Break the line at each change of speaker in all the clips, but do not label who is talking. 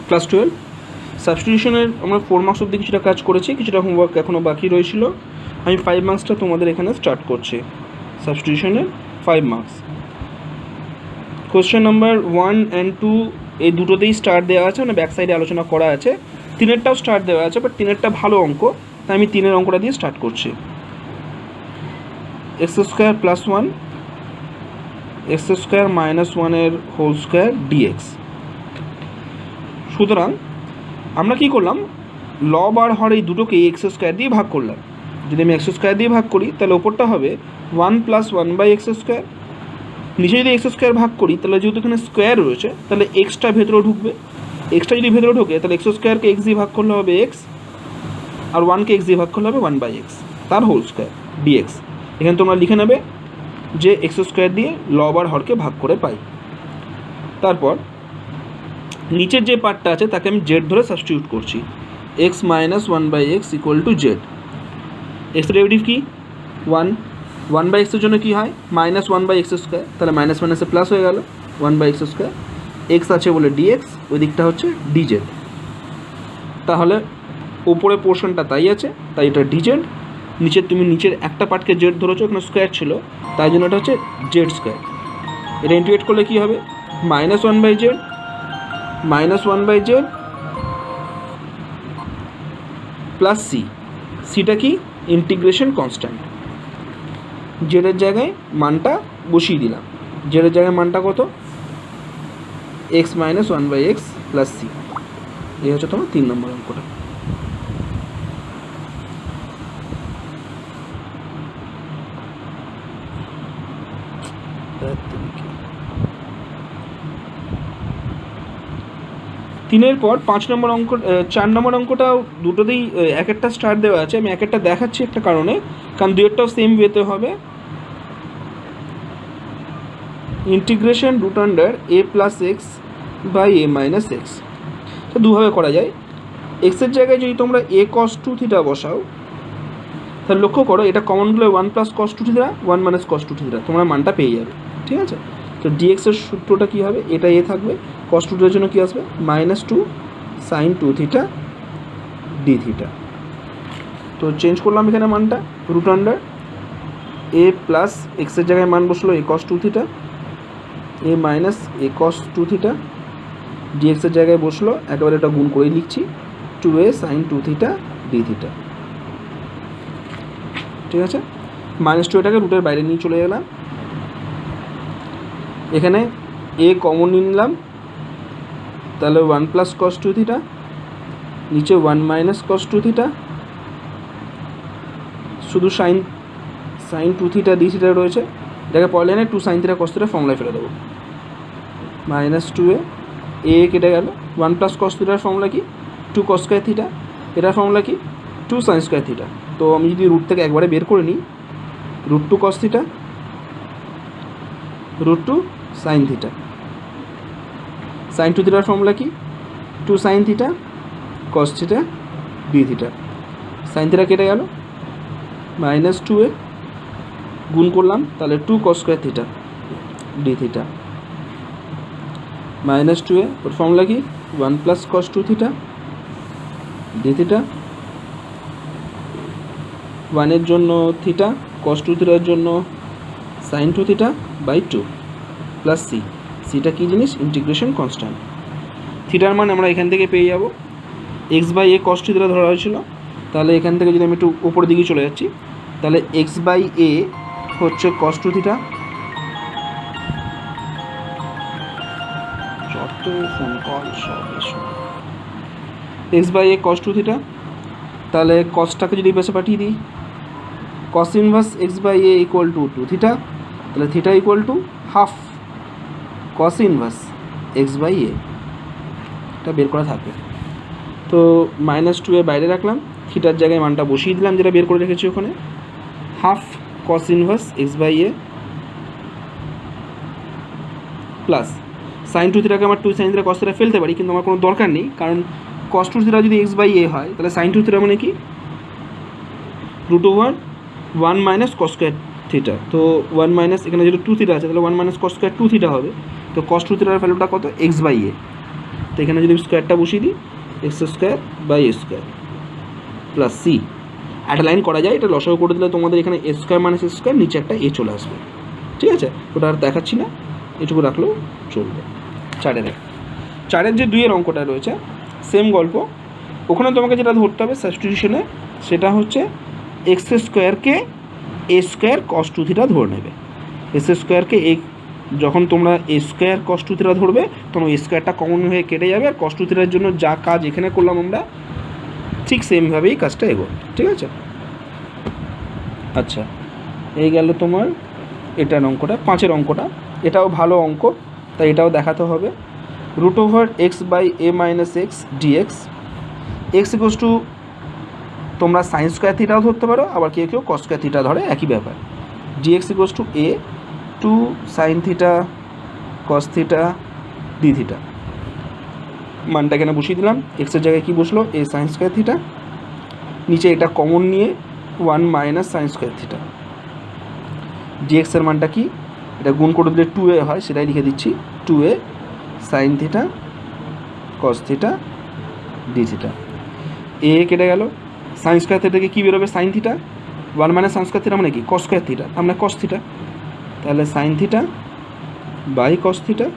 Class 12 সাবস্টিটিউশনের আমরা 4 marks অবধি কিছুটা কাজ করেছি, কিছুটা হোমওয়ার্ক এখনও বাকি রয়েছিল। আমি 5 মার্কসটা তোমাদের এখানে স্টার্ট করছি। সাবস্টিটিউশনের 5 মার্কস। কোয়েশ্চেন নাম্বার 1 and 2 এই দুটোতেই স্টার দেওয়া আছে, মানে ব্যাক সাইডে আলোচনা করা আছে। 3-এরটাও স্টার দেওয়া আছে, বাট 3-এরটা ভালো অঙ্ক, তাই আমি 3-এর অঙ্কটা দিয়ে স্টার্ট করছি। x² + 1 x² - 1 whole square dx। সুতরাং আমরা কি করলাম, লব আর হর এই দুটোকে x² দিয়ে ভাগ করলাম। যদি আমি x² দিয়ে ভাগ করি তাহলে ওপরটা হবে 1 + 1/x²। নিচে যদি x² ভাগ করি তাহলে যেহেতু এখানে স্কোয়ার রয়েছে তাহলে এক্সটা ভেতরে ঢুকবে। এক্সটা যদি ভেতরে ঢোকে তাহলে x²কে x দিয়ে ভাগ করলে হবে x, আর 1কে x দিয়ে ভাগ করলে হবে 1/x তার হোল স্কোয়ার dx। এখানে তোমরা লিখে নেবে যে x² দিয়ে লব আর হরকে ভাগ করে পাই। তারপর নিচের যে পার্টটা আছে তাকে আমি জেড ধরে সাবস্টিটিউট করছি। x - 1/x = z। X derivative কি 1, 1/x এর জন্য কি হয় -1/x², তাহলে মাইনাস মাইনাসে প্লাস হয়ে গেল 1/x²। এক্স আছে বলে dx, ওই দিকটা হচ্ছে dz। তাহলে উপরে পোর্শনটা তাই আছে, তাই এটা dz। নিচের একটা পার্টকে জেড ধরেছো, এখানে স্কোয়ার ছিল তাই জন্য এটা হচ্ছে z²। এটা ইন্টিগ্রেট করলে কি হবে -1/z প্লাস c। সিটা কি ইন্টিগ্রেশন কনস্ট্যান্ট। জেডের জায়গায় মানটা বসিয়ে দিলাম। জেডের জায়গায় মানটা কত x - 1/x প্লাস c। এই হচ্ছে তোমার 3 নম্বর অঙ্কটা। তিনের পর 5 নম্বর অঙ্ক, 4 নম্বর অঙ্কটাও দুটোতেই এক একটা স্টার দেওয়া আছে। আমি এক একটা দেখাচ্ছি একটা কারণে, কারণ দুইটাও সেম ওয়েতে হবে। Integration √a + x/a - x। তো দুভাবে করা যায়। এক্সের জায়গায় যদি তোমরা a cos 2θ বসাও তাহলে লক্ষ্য করো এটা কমন হলে 1 + cos 2θ 1 - cos 2θ তোমরা মানটা পেয়ে যাবে, ঠিক আছে। তো dx এর সূত্রটা কী হবে, এটা a থাকবে, cos 2θ জন্য কী আসবে -2 sin 2θ dθ। তো চেঞ্জ করলাম এখানে মানটা, √a + x এর জায়গায় মান বসলো a cos 2θ, a - a cos 2θ, dx এর জায়গায় বসলো, একেবারে এটা গুণ করেই লিখছি 2a sin 2θ dθ, ঠিক আছে। -2 এটাকে রুটের বাইরে নিয়ে চলে গেলাম। এখানে a কমন নিলাম, তাহলে 1 + cos 2θ, নিচে 1 - cos 2θ, শুধু sin 2θ dθ রয়েছে। এটাকে পরের লাইনে 2 sin θ cos θ ফর্মুলায় ফেলে দেবো। -2a কেটে গেল। 1 + cos θ ফর্মুলা কি 2 cos² θ, এটার ফর্মুলা কি 2 sin² θ। তো আমি যদি রুট থেকে একবারে বের করে নিই, √2 cos θ √2 sin θ। sin 2θ ফর্মুলা কি 2 sin θ cos θ dθ। sin θ কেটে গেল, -2a গুণ করলাম তাহলে 2 cos² θ dθ, -2a ওর ফর্মুলা কি 1 + cos 2θ dθ। 1 এর জন্য থিটা, cos 2θ এর জন্য sin 2θ/2 প্লাস c। সিটা কী জিনিস ইন্টিগ্রেশন কনস্ট্যান্ট। থিটার মান আমরা এখান থেকে পেয়ে যাব, x/a cos θ ধরা হয়েছিল, তাহলে এখান থেকে যদি আমি একটু উপরের দিকে চলে যাচ্ছি তাহলে x/a হচ্ছে cos 2θ, যত ফোন কল সব এসো, x/a cos 2θ। তাহলে কসটাকে যদি পাশে পাঠিয়ে দিই, cos ইনভার্স x/a = 2θ, তাহলে theta = half cos inverse x/a, এটা বের করা থাকবে। তো -2a বাইরে রাখলাম, থিটার জায়গায় মানটা বসিয়ে দিলাম যেটা বের করে রেখেছি ওখানে, half cos inverse x/a plus sin 2θকে আমার 2 sin θ cos θ ফেলতে পারি, কিন্তু আমার কোনো দরকার নেই, কারণ cos 2θ যদি x/a হয় তাহলে sin 2θ মানে কি √1 - cos² θ। তো 1 এখানে যেহেতু 2θ আছে তাহলে 1 - cos² 2θ হবে। তো cos 2θ ভ্যালুটা কত x/a, তো এখানে যদি স্কোয়ারটা বসিয়ে দিই x square by a square plus c, একটা লাইন করা যায়, এটা লসাগু করে দিলে তোমাদের এখানে a square minus a square, নিচে একটা এ চলে আসবে। ঠিক আছে, ওটা আর দেখাচ্ছি না, এটুকু রাখলেও চলবে। চারের যে 2 অঙ্কটা রয়েছে সেম গল্প, ওখানে তোমাকে যেটা ধরতে হবে সাবস্টিটিউশনে, সেটা হচ্ছে এক্স স্কোয়ারকে এ স্কোয়ার কস 2 থিটা ধরে নেবে। এক্স স্কোয়ারকে যখন তোমরা এ স্কোয়ার কস 2 থিটা ধরবে তখন এ স্কোয়ারটা কমন হয়ে কেটে যাবে, আর কস 2 থিটার জন্য যা কাজ এখানে করলাম আমরা ঠিক সেমভাবেই কাজটা এগোবে। ঠিক আছে, আচ্ছা এই গেল তোমার এটার অঙ্কটা। 5 অঙ্কটা, এটাও ভালো অঙ্ক, তাই এটাও দেখাতে হবে। Root over x by a minus x d x, x equals to তোমরা সাইন স্কোয়ার থিটাও ধরতে পারো, আবার কেউ কেউ কস স্কোয়ার থিটা ধরে, একই ব্যাপার। D x equals to a 2 sine theta cos theta d theta, মানটা এখানে বসিয়ে দিলাম। এক্সের জায়গায় কী বসলো, এ সাইন স্কোয়ার থিটা, নিচে এটা কমন নিয়ে 1 মাইনাস সাইন স্কোয়ার থিটা। ডিএক্সের মানটা কি, এটা গুণ করে দিলে 2a হয়, সেটাই লিখে দিচ্ছি, 2a sine theta cos theta d theta. এ কেটে গেল, সাইন স্কোয়ার থিটা থেকে কী বেরোবে, sine theta, 1 minus sine square theta মানে কি, কস স্কোয়ার থিটা, আমরা কস থিটা, তাহলে sine theta by cos theta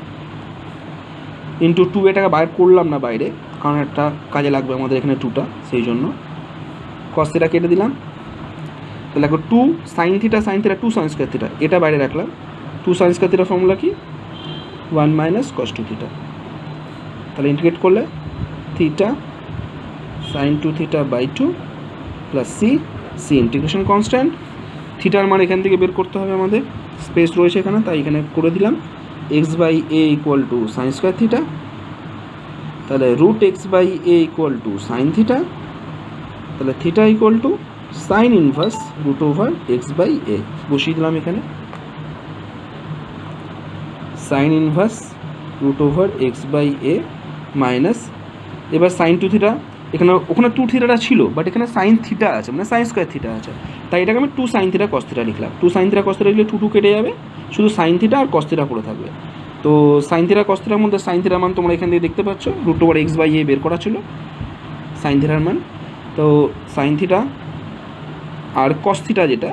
into 2, এটাকে বাইর করলাম না বাইরে, কারণ একটা কাজে লাগবে আমাদের এখানে 2টা, সেই জন্য কস থিটা কেটে দিলাম। তাহলে এখন 2 sine theta 2 sign square theta, এটা বাইরে রাখলাম। 2 সাইন স্কোয়ার থিটা ফর্মুলা কি, 1 মাইনাস কস 2 থিটা, তাহলে ইন্টিগ্রেট করলে theta sine 2 theta by 2 plus c integration constant. থিটার মান এখান থেকে বের করতে হবে আমাদের, স্পেস রয়েছে এখানে, তাই এখানে করে দিলাম x by a equal to sine square theta, তাহলে root x by a equal to sine theta, তাহলে theta equal to sine inverse root over x by a, বসিয়ে দিলাম এখানে sine inverse root over x by a minus, এবার sine 2 theta, এখানে ওখানে 2 থিটাটা ছিল, but এখানে সাইন থিটা আছে, মানে সাইন স্কোয়ার থিটা আছে, তাই এটাকে আমি 2 সাইন থিটা কস থিটা লিখলাম। 2 সাইন থিটা কস থিটা লিখলে 2 কেটে যাবে, শুধু সাইন থিটা আর কস থিটা পড়ে থাকবে। তো সাইন থিটা কস থিটার মধ্যে সাইন থিটার মান তোমরা এখান থেকে দেখতে পাচ্ছ, রুট ওভার এক্স বাই এ বের করা ছিল সাইন থিটার মান। তো সাইন থিটা আর কস থিটা, যেটা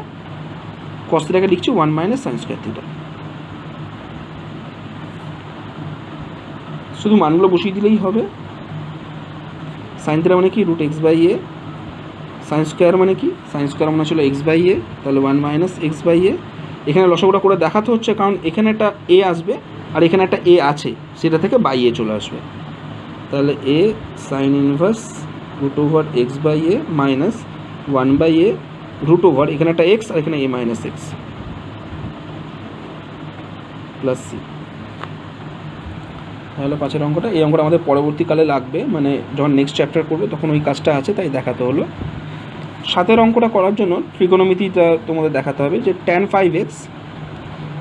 কস থিটাকে লিখছি 1 মাইনাস সাইন স্কোয়ার থিটা, শুধু মানগুলো বসিয়ে দিলেই হবে। সাইন থিটা মানে কি, root x by a, sine square মানে কি, সাইন স্কোয়ার মানে ছিল এক্স বাই এ, তাহলে 1 মাইনাস এক্স বাই এ। এখানে লসাগুটা করে দেখাতে হচ্ছে, কারণ এখানে একটা এ আসবে আর এখানে একটা এ আছে, সেটা থেকে বাই এ চলে আসবে, তাহলে a sine inverse root over x by a minus 1 by a root over, এখানে একটা এক্স আর এখানে a minus x plus c. তাহলে 5 অঙ্কটা, এই অঙ্কটা আমাদের পরবর্তীকালে লাগবে, মানে যখন নেক্সট চ্যাপ্টার করবে তখন ওই কাজটা আছে, তাই দেখাতে হলো। 7 অঙ্কটা করার জন্য ট্রিগোনোমেট্রিটা তোমাদের দেখাতে হবে, যে tan 5x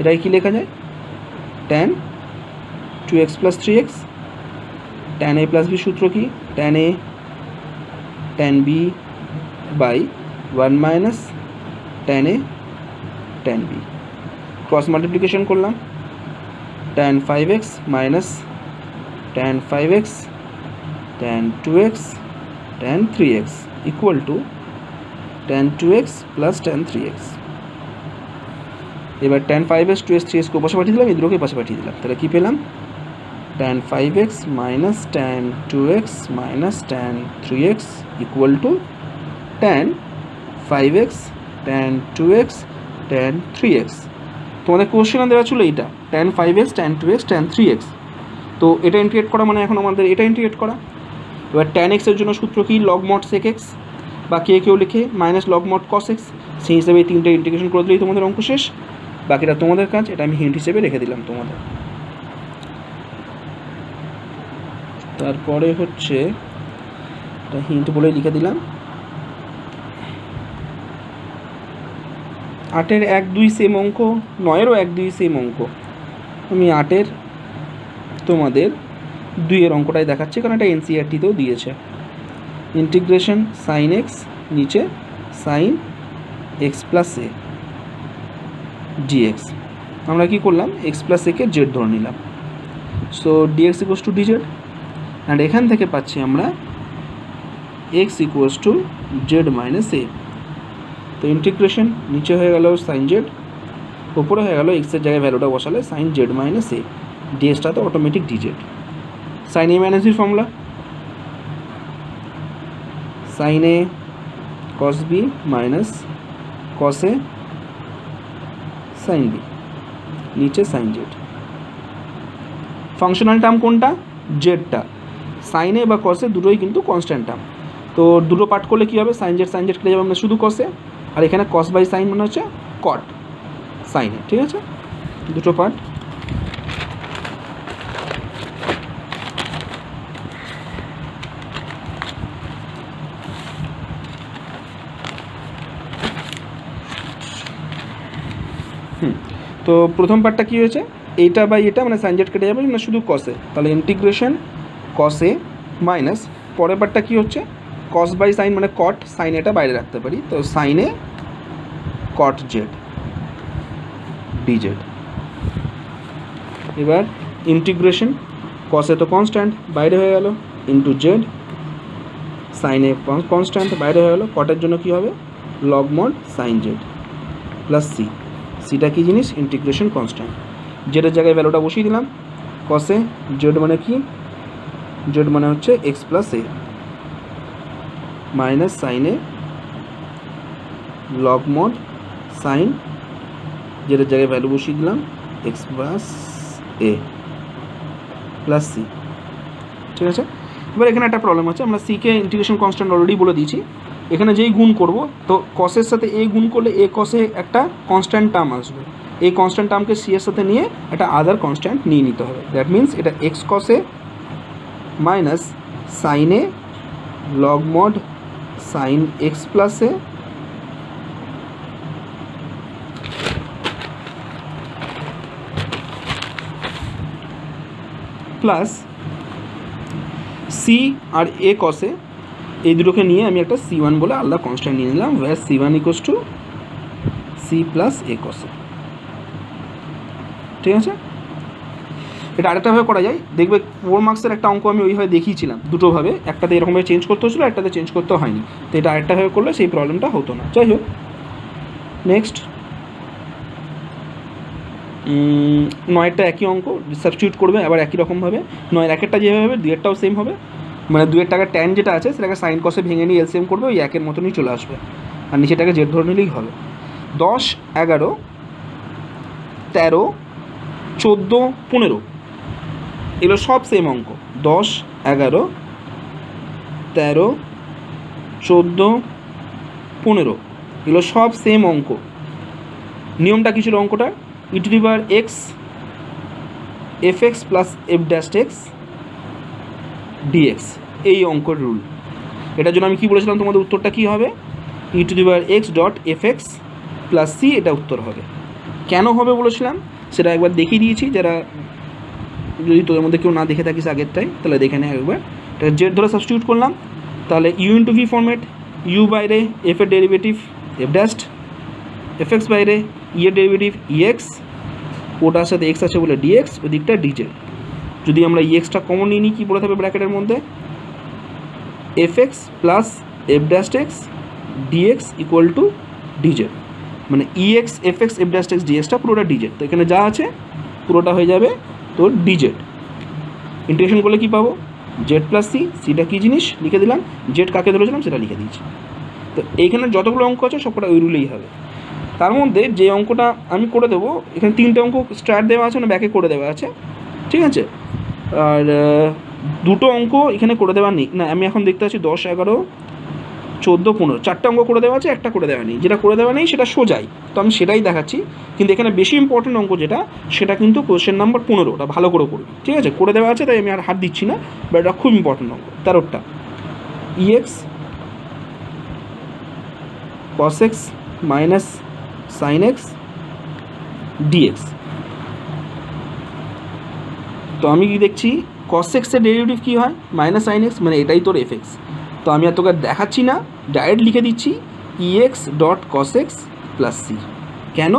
এটাই কি লেখা যায়, tan 2x plus 3x, tan a plus b সূত্র কি, tan a tan b by 1 minus tan a tan b, cross multiplication করলাম, tan 5x minus tan 5x tan 2x tan 3x equal to tan 2x plus tan 3x। এবার tan 5x 2x 3x को পাশে পাঠিয়ে দিলাম, এই দুটোকে পাশে পাঠিয়ে দিলাম, তাহলে কী পেলাম, tan 5x minus tan 2x minus tan 3x equal to tan 5x tan 2x tan 3x। তোমাদের কোশ্চেনে দেওয়া ছিল এইটা, tan 5x tan 2x tan 3x, তো এটা ইন্টিগ্রেট করা মানে এখন আমাদের এটা ইন্টিগ্রেট করা। এবার tan x এর জন্য সূত্র কি, log mod sec x, বা কেউ লিখে minus log mod cos x, সেই হিসাবে এই 3টে ইন্টিগ্রেশন করে দিলেই তোমাদের অঙ্ক শেষ। বাকিটা তোমাদের কাজ, এটা আমি হিন্ট হিসেবে রেখে দিলাম তোমাদের। তারপরে হচ্ছে এটা হিন্ট বলে লিখে দিলাম, 8-এর 1-2 সেম অঙ্ক, 9-এরও 1-2 সেম অঙ্ক। আমি 8-এর তোমাদের 2-এর অঙ্কটাই দেখাচ্ছি, কারণ এটা এনসিইআরটিতেও দিয়েছে। ইন্টিগ্রেশন সাইন এক্স, নিচে sine x plus a dx, আমরা কী করলাম, এক্স প্লাস একে জেড ধরে নিলাম, so dx equals to dz. And এখান থেকে পাচ্ছি আমরা x equals to z minus a. তো ইন্টিগ্রেশন নিচে হয়ে গেল সাইন জেড, উপরে হয়ে গেল এক্সের জায়গায় ভ্যালুটা বসালে সাইন জেড মাইনাস এ, ডিএসটা তো অটোমেটিক ডিজেড। সাইন এ মাইনাস বির ফর্মুলা সাইন এ কস বি মাইনাস কস এ সাইন বি, নিচে সাইন জেড। ফাংশনাল টার্ম কোনটা? জেডটা। সাইন এ বা কসে দুটোই কিন্তু কনস্ট্যান্ট টার্ম। তো দুটো পার্ট করলে কী হবে? সাইন জেড কেটে যাবে আমরা শুধু কসে, আর এখানে কস বাই সাইন মানে হচ্ছে কট সাইনে। ঠিক আছে, দুটো পার্ট। তো প্রথম পার্টটা কী হয়েছে? এইটা বাই এটা মানে সাইন জেড কেটে যাবে না শুধু কসে, তাহলে ইন্টিগ্রেশন কসে মাইনাস পরের পার্টটা কী হচ্ছে? কস বাই সাইন মানে কট, সাইন এটা বাইরে রাখতে পারি, তো সাইনে কট জেড ডিজেড। এবার ইন্টিগ্রেশন কসে তো কনস্ট্যান্ট বাইরে হয়ে গেল ইন্টু জেড, সাইনে কনস্ট্যান্ট বাইরে হয়ে গেল, কটের জন্য কী হবে? Log mod sine z plus c. সিটা কী জিনিস? Integration constant. জেডের জায়গায় ভ্যালুটা বসিয়ে দিলাম, কসে জেড মানে কি? জেড মানে হচ্ছে এক্স প্লাস এ মাইনাস সাইনে লগ মড সাইন, জেডের জায়গায় ভ্যালু বসিয়ে দিলাম x plus a plus C. ঠিক আছে, এবার এখানে একটা প্রবলেম আছে, আমরা সিকে ইন্টিগ্রেশন কনস্ট্যান্ট অলরেডি বলে দিয়েছি। এখানে যেই গুণ করব, তো কসের সাথে এ গুণ করলে এ কসে একটা কনস্ট্যান্ট টার্ম আসবে, এই কনস্ট্যান্ট টার্মকে সি এর সাথে নিয়ে একটা আদার কনস্ট্যান্ট নিয়ে নিতে হবে। দ্যাট মিন্স এটা এক্স কসে মাইনাস সাইনে log mod sine x plus a plus c আর এ কসে, এই দুটোকে নিয়ে আমি একটা C1 বলে আলাদা কনস্ট্যান্ট নিয়ে নিলাম, where C1 equals to c plus a কসে। ঠিক আছে, এটা আরেকটাভাবে করা যায়, দেখবে 4 মার্কসের একটা অঙ্ক আমি ওইভাবে দেখিয়েছিলাম দুটোভাবে, একটাতে এরকমভাবে চেঞ্জ করতে হচ্ছিলো, একটাতে চেঞ্জ করতে হয়নি। তো এটা আরেকটাভাবে করলে সেই প্রবলেমটা হতো না। যাই হোক, নেক্সট 9-টা একই অঙ্ক সাবস্টিটিউট করবে আবার একই রকমভাবে। 9-এর একেরটা যেভাবে হবে 2-এরটাও সেম হবে, মানে 2-এর টাকা ট্যান যেটা আছে সেটাকে সাইন কসে ভেঙে নিয়ে এলসিএম করবে, ওই একের মতনই চলে আসবে, আর নিচেটাকে জেড ধরে নিলেই হবে। 10, 11, 13, 14, 15 এগুলো সব সেম অঙ্ক। 10, 11, 13, 14, 15 এগুলো সব সেম অঙ্ক। নিয়মটা কী ছিল অঙ্কটার? E to the power x f x plus f dash x dx, এই অঙ্কের রুল। এটার জন্য আমি কী বলেছিলাম তোমাদের উত্তরটা কী হবে? E to the power x dot f x plus c, এটা উত্তর হবে। কেন হবে বলেছিলাম সেটা একবার দেখিয়ে দিয়েছি, যারা যদি তোদের মধ্যে কেউ না দেখে থাকিস আগেরটাই তাহলে দেখে নে একবার। এটা জেড ধরে সাবস্টিটিউট করলাম, তাহলে u into v format, u বাইরে এফ এর derivative f dash, f x বাইরে ই এর ডেরিভেটিভ ই এক্স, ওটার সাথে এক্স আছে বলে ডিএক্স, ওই দিকটা ডিজেড। যদি আমরা ই এক্সটা কমন নিয়ে নিই, কী বলে থাকবে ব্র্যাকেটের মধ্যে? F x plus f dash x dx equal to dz, মানে e x f x f dash x ডিএক্সটা পুরোটা ডিজেড। তো এখানে যা আছে পুরোটা হয়ে যাবে তোর ডিজেড। ইন্টিগ্রেশন করলে কী পাবো? জেড প্লাস সি, সিটা কী জিনিস লিখে দিলাম, জেড কাকে ধরেছিলাম সেটা লিখে দিয়েছি। তো এইখানে যতগুলো অঙ্ক আছে সবকটা ওই রুলেই হবে। তার মধ্যে যে অঙ্কটা আমি করে দেবো, এখানে 3টে অঙ্ক স্ট্রাইট দেওয়া আছে, মানে ব্যাকে করে দেওয়া আছে, ঠিক আছে। আর 2টো অঙ্ক এখানে করে দেওয়া নেই, না আমি এখন দেখতে পাচ্ছি 10, 11, 14, 15 4টে অঙ্ক করে দেওয়া আছে, একটা করে দেওয়া নেই। যেটা করে দেওয়া নেই সেটা সোজাই, তো আমি সেটাই দেখাচ্ছি। কিন্তু এখানে বেশি ইম্পর্টেন্ট অঙ্ক যেটা, সেটা কিন্তু কোয়েশ্চেন নাম্বার 15, ওটা ভালো করে করবি, ঠিক আছে। করে দেওয়া আছে তাই আমি আর হাত দিচ্ছি না, বাট এটা খুব ইম্পর্টেন্ট অঙ্ক। 13টা e x cos x minus sine x dx. তো আমি কি দেখছি, কস এক্সের ডেরিভেটিভ কী হয়? মাইনাস সাইন এক্স, মানে এটাই তোর এফ এক্স। তো আমি আর তোকে দেখাচ্ছি না, ডাইরেক্ট লিখে দিচ্ছি e x dot cos x plus c. কেন?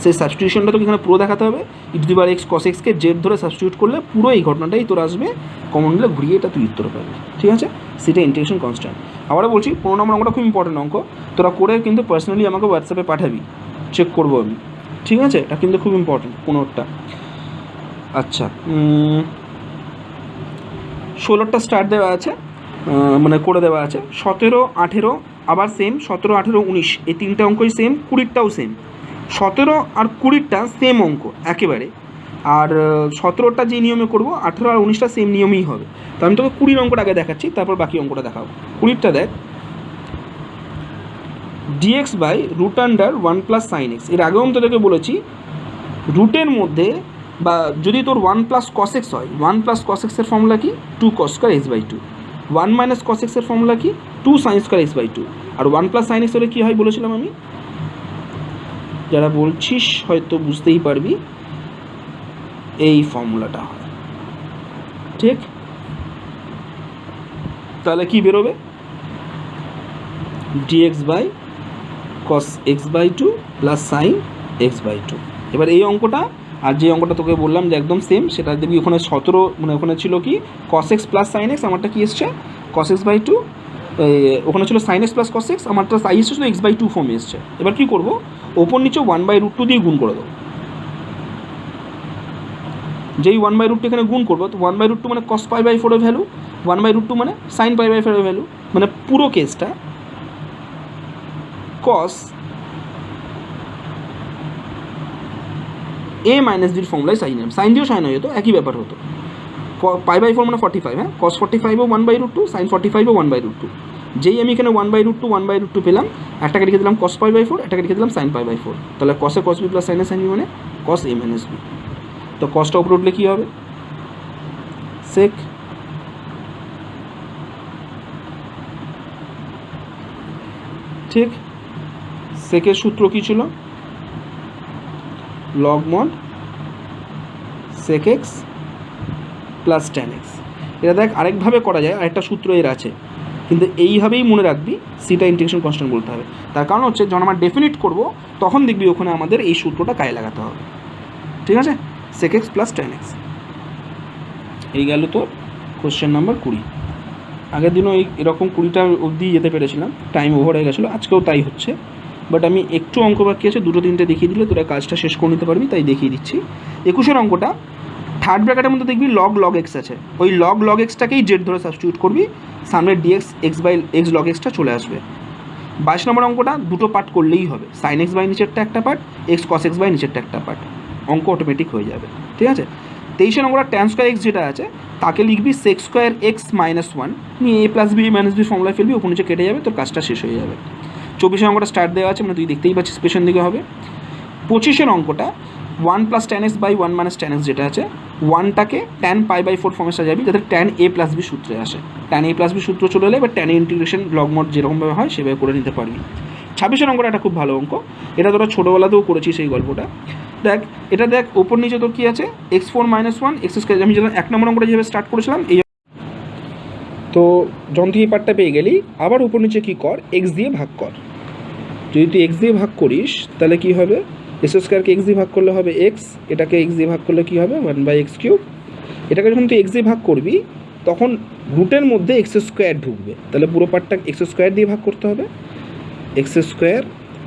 সেই সাবস্টিটিউশনটা তোকে এখানে পুরো দেখাতে হবে। e⁻x cos x কে জেড ধরে সাবস্টিটিউট করলে পুরো এই ঘটনাটাই তোর আসবে, কমন নিলে ঘুরিয়ে এটা তুই উত্তর পাবি। ঠিক আছে, সেটা ইন্টিগ্রেশন কনস্ট্যান্ট। আবারও বলছি 15 নম্বর অঙ্কটা খুব ইম্পর্টেন্ট অঙ্ক, তোরা করে কিন্তু পার্সোনালি আমাকে হোয়াটসঅ্যাপে পাঠাবি, চেক করবো আমি। ঠিক আছে, এটা কিন্তু খুব ইম্পর্টেন্ট 15টা। আচ্ছা, 16টা স্টার্ট দেওয়া আছে, মানে করে দেওয়া আছে। 17, 18 আবার সেম, 17, 18, 19 এই 3টে অঙ্কই সেম, 20টাও সেম। 17 আর 20টা সেম অঙ্ক একেবারে, আর 17টা যে নিয়মে করবো 18 আর 19টা সেম নিয়মেই হবে। তো আমি তোকে 20 অঙ্কটা আগে দেখাচ্ছি, তারপর বাকি অঙ্কটা দেখাবো। 20টা দেখ, dx by root under 1 plus sine x. এর আগেও আমি তোদেরকে বলেছি রুটের মধ্যে, বা যদি তোর 1 প্লাস কস এক্স হয়, 1 প্লাস কস এক্সের ফর্মুলা কি 2 cos square x by 2, 1 minus cos এক্সের ফর্মুলা কি 2 সাইন স্কয়ার এক্স বাই 2, আর 1 প্লাস সাইন এক্স হলে কী হয় বলেছিলাম আমি, যারা বলছিস হয়তো বুঝতেই পারবি, এই ফর্মুলাটা হয়। ঠিক, তাহলে কি বেরোবে, dx by cos x by 2 plus sine x by 2। এবার এই অঙ্কটা আর যে অঙ্কটা তোকে বললাম যে একদম সেম, সেটা দেখবি ওখানে 17, মানে ওখানে ছিল কি cos x plus sine x, আমারটা কি এসছে কস এক্স বাই 2, ওখানে ছিল sine x plus cos x, আমারটা সাই এসছে শুধু এক্স বাই 2 ফর্মে এসছে। এবার কী করবো, ওপর নিচে 1/√2 দিয়ে গুণ করে দেবো। যেই 1/√2 এখানে গুণ করবো, তো 1/√2 মানে কস পাই বাই 4 এর ভ্যালু, 1/√2 মানে সাইন পাই বাই 4 এর ভ্যালু, মানে পুরো কেসটা কস a মাইনাস বির ফর্মুলায় সাইন এম, সাইন দিয়েও সাইন হয়ে যেত, একই ব্যাপার হতো। পাই বাই 4 মানে 45, হ্যাঁ, কস 45ও 1/√2, সাইন 45ও 1/√2। যেই আমি এখানে 1/√2 পেলাম, একটাকে লিখে দিলাম কস পাই বাই 4, একটাকে লিখে দিলাম সাইন পাই বাই 4, তাহলে কসে কস বি প্লাস সাইনে সাইন বি মানে কস এ মাইনাস বি। তো কসটা উপরে উঠলে কী হবে, সেক, ঠিক, সেকের সূত্র কী ছিল, log mod sec x plus tan x. এটা দেখ আরেকভাবে করা যায়, আরেকটা সূত্র এর আছে, কিন্তু এইভাবেই মনে রাখবি, সিটা ইন্টিগ্রেশন কনস্ট্যান্ট বলতে হবে। তার কারণ হচ্ছে যখন আমরা ডেফিনিট করবো তখন দেখবি ওখানে আমাদের এই সূত্রটা কাজে লাগাতে হবে। ঠিক আছে, sec x plus tan x. এই গেল তোর কোশ্চেন নাম্বার 20। আগের দিনও এরকম 20টা অবধি যেতে পেরেছিলাম, টাইম ওভার হয়ে গেছিলো, আজকেও তাই হচ্ছে। বাট আমি একটু অঙ্ক বাকি আছে, 2-3টে দেখিয়ে দিলে তোরা কাজটা শেষ করে নিতে পারবি, তাই দেখিয়ে দিচ্ছি। 21 অঙ্কটা, থার্ড ব্র্যাকেটের মধ্যে দেখবি লগ এক্স আছে, ওই লগ এক্সটাকেই জেড ধরে সাবস্টিটিউট করবি, সামনে d x x by x log এক্সটা চলে আসবে। 22 নম্বর অঙ্কটা দুটো পার্ট করলেই হবে, সাইন এক্স বাই নিচেরটা একটা part, x cos x by নিচেরটা একটা পার্ট, অঙ্ক অটোমেটিক হয়ে যাবে। ঠিক আছে, 23 নম্বরটা ট্যান স্কয়ার এক্স যেটা আছে তাকে লিখবি সেক স্কোয়ার এক্স মাইনাস 1, নিয়ে এ প্লাস বি মাইনাস বি ফর্মুলায় ফেলবি, ওপর নিচে কেটে যাবে, তোর কাজটা শেষ হয়ে যাবে। 24 অঙ্কটা স্টার্ট দেওয়া আছে, মানে তুই দেখতেই পাচ্ছিস পেছন দিকে হবে। 25 অঙ্কটা 1 plus tan x by 1 minus tan x যেটা আছে, 1টাকে ট্যান পাই বাই 4 ফর্মে সাজাবি, যাতে ট্যান এ প্লাস বি সূত্রে আসে। ট্যান এ প্লাস বি সূত্র চলে এলে এবার ট্যান ইন্টিগ্রেশন লগ মড যেরকমভাবে হয় সেভাবে করে নিতে পারবি। 26 অঙ্কটা একটা খুব ভালো অঙ্ক, এটা তোরা ছোটোবেলাতেও করেছিস এই গল্পটা। দেখ এটা দেখ ওপর নিচে তোর কী আছে, x4 - 1 এক্স স্কোয়ার। আমি যেন 1 নম্বর অঙ্কটা যেভাবে স্টার্ট করেছিলাম, এই তো যখন তুই এই পার্টটা পেয়ে গেলি, আবার উপর নিচে কী কর, এক্স দিয়ে ভাগ কর। যদি তুই এক্স দিয়ে ভাগ করিস তাহলে কী হবে, এক্স স্কোয়ারকে এক্স দিয়ে ভাগ করলে হবে এক্স, এটাকে এক্স দিয়ে ভাগ করলে কী হবে 1/x³। এটাকে যখন তুই এক্স দিয়ে ভাগ করবি তখন রুটের মধ্যে এক্স স্কোয়ার ঢুকবে, তাহলে পুরো পার্টটা এক্স স্কোয়ার দিয়ে ভাগ করতে হবে, x square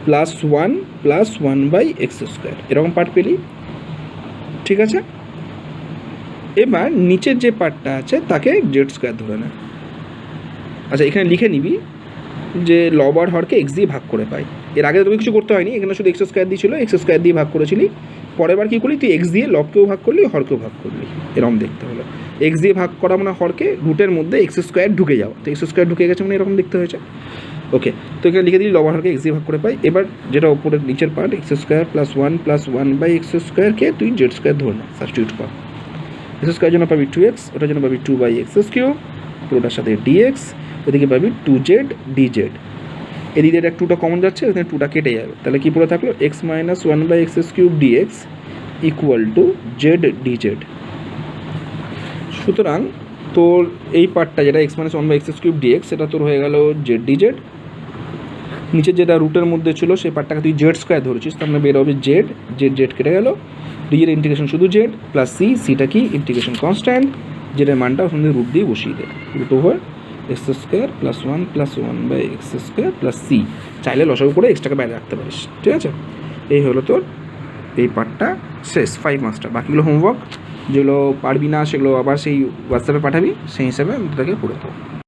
plus 1 plus 1/x², এরকম পার্ট পেলি। ঠিক আছে, এবার নিচের যে পার্টটা আছে তাকে জেড স্কোয়ার ধরে নেয়। আচ্ছা, এখানে লিখে নিবি যে লব আর হরকে এক্স দিয়ে ভাগ করে পাই। এর আগে তোকে কিছু করতে হয়নি, এখানে শুধু এক্স স্কোয়ার দিয়েছিল, এক্স স্কোয়ার দিয়ে ভাগ করেছিলি। পরের বার কী করলি, তুই এক্স দিয়ে লবকেও ভাগ করলি, হরকেও ভাগ করলি, এরকম দেখতে হলো। এক্স দিয়ে ভাগ করা মানে হরকে রুটের মধ্যে এক্স স্কোয়ার ঢুকে যাওয়া, তো এক্স স্কোয়ার ঢুকে গেছে মানে এরকম দেখতে হয়েছে। ওকে, তো এখানে লিখে দিই লব আর হরকে এক্স দিয়ে ভাগ করে পাই। এবার যেটা ওপরের নিচের part x square plus 1 plus 1/x²কে তুই জেড স্কোয়ার ধরে না, সাবস্টিটিউট কর। এক্স স্কোয়ার জন্য পাবি 2x, ওটার জন্য পাবি 2/x³, পুরোটার সাথে dx, ওদিকে পাবি 2z dz। এদিকে এটা 2টা কমন যাচ্ছে, ওখানে 2টা কেটে যাবে, তাহলে কি পুরো থাকলো x - 1/x³ dx equal to Z dz। সুতরাং তোর এই পার্টটা যেটা x - 1/x³ dx, সেটা তোর হয়ে গেল জেড dz। নিচে যেটা রুটের মধ্যে ছিল সেই পার্টটাকে তুই জেড স্কোয়ার ধরেছিস, তার মানে বের হবে জেড, জেড জেড কেটে গেল, ডিজের ইন্টিগ্রেশন শুধু জেড প্লাস সি, সিটা কি ইন্টিগ্রেশন কনস্ট্যান্ট, জেডের মানটা ওখানে রুট দিয়ে বসিয়ে দে, root over x square plus one by x square plus c. চাইলে লসাগু করে এক্সট্রাকে বাইরে রাখতে পারিস, ঠিক আছে। এই হলো তোর এই পার্টটা শেষ, 5 মার্কসটা। বাকিগুলো হোমওয়ার্ক, যেগুলো পারবি না সেগুলো আবার সেই হোয়াটসঅ্যাপে পাঠাবি, সেই হিসাবে আমি তোকে করে দেবো।